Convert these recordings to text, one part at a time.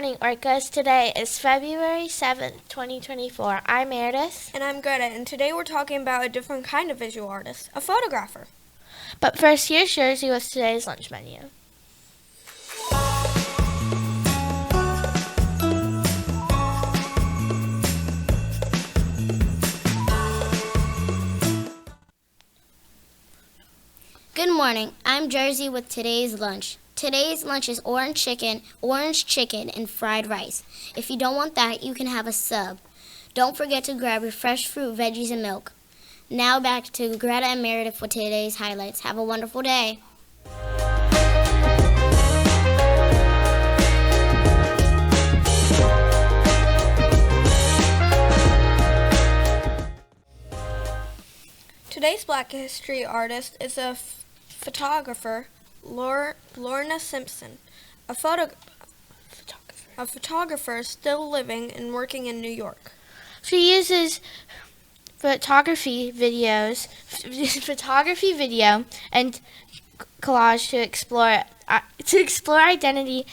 morning, Orcas. Today is February 7th, 2024. I'm Meredith. And I'm Greta, and today we're talking about a different kind of visual artist, a photographer. But first, here's Jersey with today's lunch menu. Good morning. I'm Jersey with today's lunch. Today's lunch is orange chicken, and fried rice. If you don't want that, you can have a sub. Don't forget to grab your fresh fruit, veggies, and milk. Now back to Greta and Meredith for today's highlights. Have a wonderful day. Today's Black History artist is a photographer, Lorna Simpson, a photographer still living and working in New York. She uses photography video, and collage to explore identity,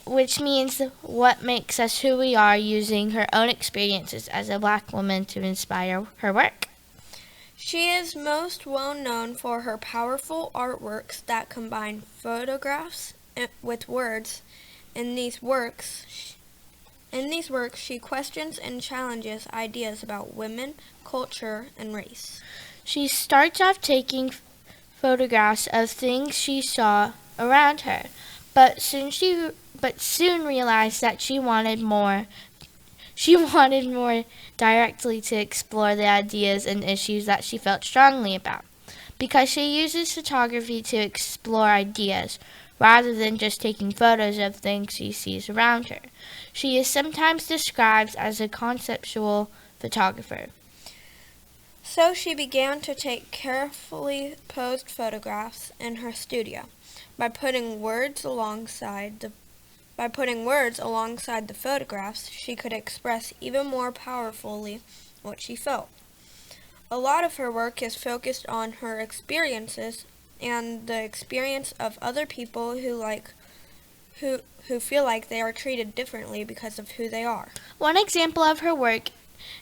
which means what makes us who we are, using her own experiences as a Black woman to inspire her work. She is most well known for her powerful artworks that combine photographs with words. In these works, she questions and challenges ideas about women, culture, and race. She starts off taking photographs of things she saw around her, but soon realized that she wanted more directly to explore the ideas and issues that she felt strongly about, because she uses photography to explore ideas rather than just taking photos of things she sees around her. She is sometimes described as a conceptual photographer. So she began to take carefully posed photographs in her studio. By putting words alongside the photographs, she could express even more powerfully what she felt. A lot of her work is focused on her experiences and the experience of other people who feel like they are treated differently because of who they are. One example of her work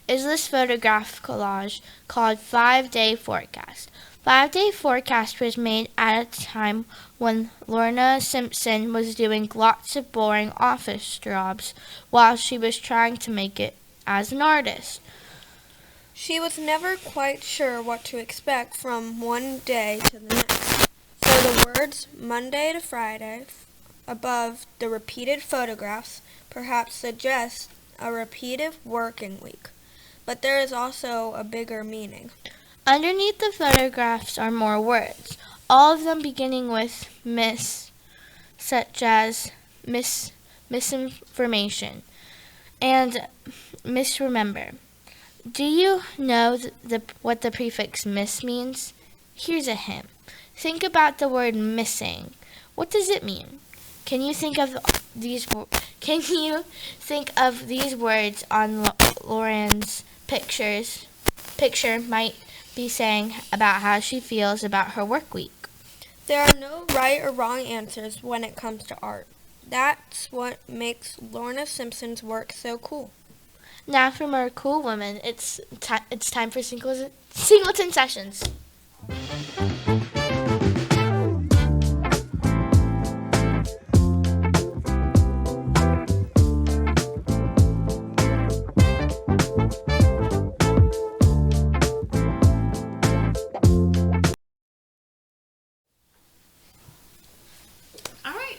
is this photograph collage called 5-Day Forecast. 5-Day Forecast was made at a time when Lorna Simpson was doing lots of boring office jobs while she was trying to make it as an artist. She was never quite sure what to expect from one day to the next. So the words Monday to Friday above the repeated photographs perhaps suggest a repeated working week. But there is also a bigger meaning. Underneath the photographs are more words, all of them beginning with miss, such as misinformation and misremember. Do you know what the prefix miss means? Here's a hint. Think about the word missing. What does it mean? Can you think of these words on Lauren's picture might be saying about how she feels about her work week? There are no right or wrong answers when it comes to art. That's what makes Lorna Simpson's work so cool. Now for more cool women, it's time for Singleton Sessions.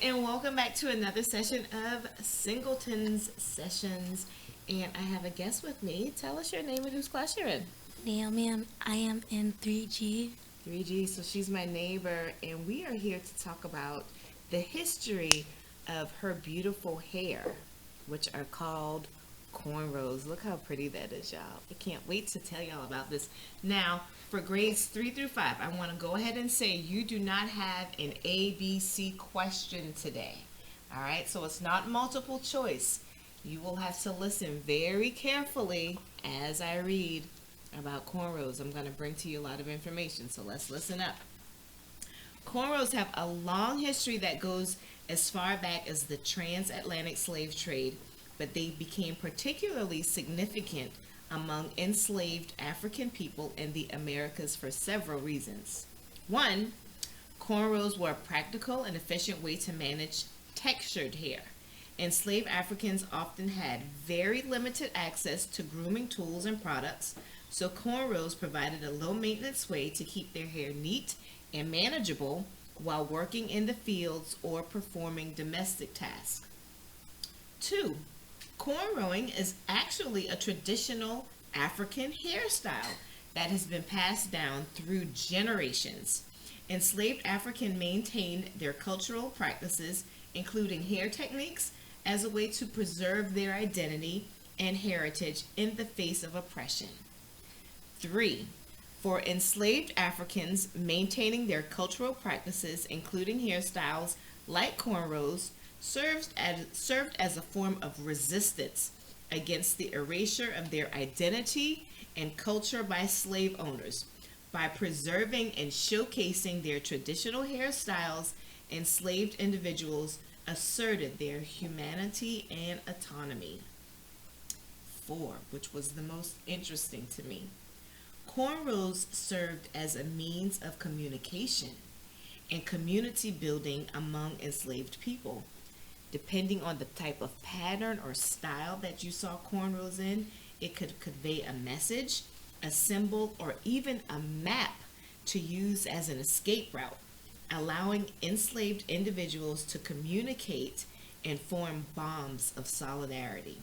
And welcome back to another session of Singleton's Sessions. And I have a guest with me. Tell us your name and whose class you're in. Naomi, I am in 3G. 3G, so she's my neighbor, and we are here to talk about the history of her beautiful hair, which are called cornrows. Look how pretty that is, y'all. I can't wait to tell y'all about this. Now, for grades 3 through 5, I want to go ahead and say you do not have an ABC question today. All right, so it's not multiple choice. You will have to listen very carefully as I read about cornrows. I'm going to bring to you a lot of information, so let's listen up. Cornrows have a long history that goes as far back as the transatlantic slave trade, but they became particularly significant among enslaved African people in the Americas for several reasons. One, cornrows were a practical and efficient way to manage textured hair. Enslaved Africans often had very limited access to grooming tools and products, so cornrows provided a low-maintenance way to keep their hair neat and manageable while working in the fields or performing domestic tasks. Two, cornrowing is actually a traditional African hairstyle that has been passed down through generations. Enslaved Africans maintained their cultural practices, including hair techniques, as a way to preserve their identity and heritage in the face of oppression. 3. For enslaved Africans, maintaining their cultural practices, including hairstyles like cornrows, served as a form of resistance against the erasure of their identity and culture by slave owners. By preserving and showcasing their traditional hairstyles, enslaved individuals asserted their humanity and autonomy. 4, which was the most interesting to me. Cornrows served as a means of communication and community building among enslaved people. Depending on the type of pattern or style that you saw cornrows in, it could convey a message, a symbol, or even a map to use as an escape route, allowing enslaved individuals to communicate and form bonds of solidarity.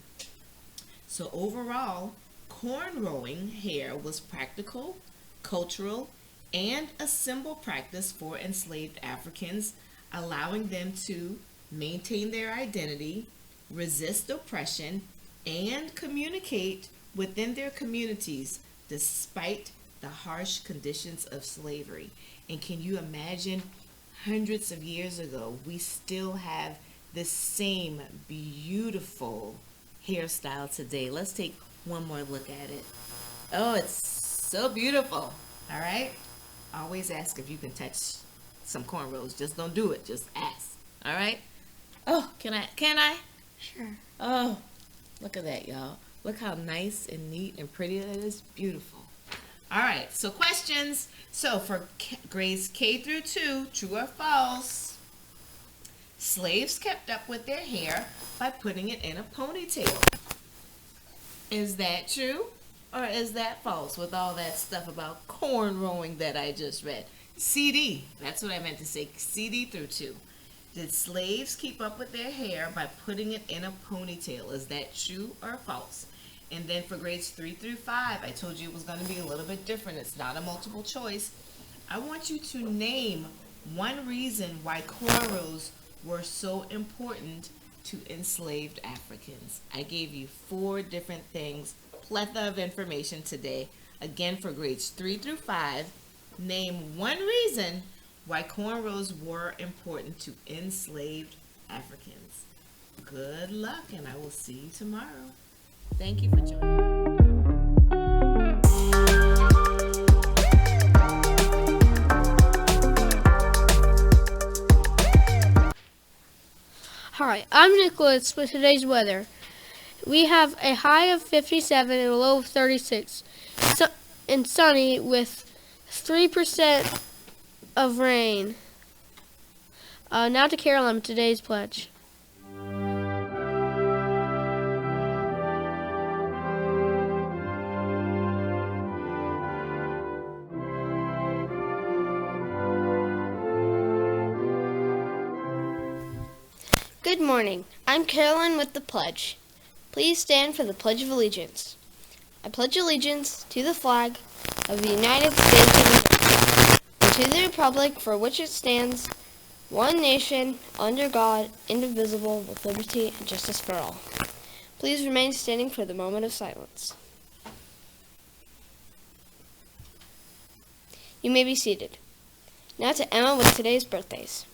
So overall, cornrowing hair was practical, cultural, and a symbol practice for enslaved Africans, allowing them to maintain their identity, resist oppression, and communicate within their communities despite the harsh conditions of slavery. And can you imagine, hundreds of years ago, we still have this same beautiful hairstyle today. Let's take one more look at it. Oh, it's so beautiful. All right? Always ask if you can touch some cornrows. Just don't do it. Just ask. All right? Oh, can I? Sure. Oh, look at that, y'all. Look how nice and neat and pretty that is. Beautiful. All right, so questions. So for grades K through 2, true or false? Slaves kept up with their hair by putting it in a ponytail. Is that true or is that false with all that stuff about cornrowing that I just read? CD, that's what I meant to say, CD through 2. Did slaves keep up with their hair by putting it in a ponytail? Is that true or false? And then for grades 3 through 5, I told you it was going to be a little bit different. It's not a multiple choice. I want you to name one reason why cornrows were so important to enslaved Africans. I gave you 4 different things, plethora of information today. Again, for grades 3 through 5, name one reason why cornrows were important to enslaved Africans. Good luck, and I will see you tomorrow. Thank you for joining. Hi, I'm Nicholas with today's weather. We have a high of 57 and a low of 36, and sunny with 3% of rain. Now to Caroline with today's pledge. Good morning. I'm Caroline with the pledge. Please stand for the Pledge of Allegiance. I pledge allegiance to the flag of the United States of America and to the republic for which it stands, one nation, under God, indivisible, with liberty and justice for all. Please remain standing for the moment of silence. You may be seated. Now to Emma with today's birthdays.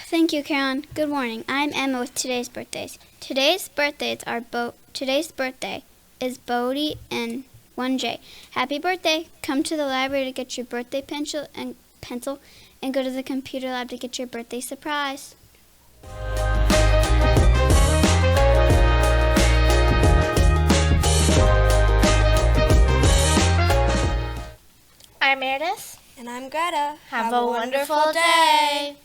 Thank you, Caroline. Good morning. I'm Emma with today's birthdays. Today's birthdays are Today's birthday is Bodie and 1J. Happy birthday! Come to the library to get your birthday pencil and go to the computer lab to get your birthday surprise. I'm Meredith. And I'm Greta. Have a wonderful day.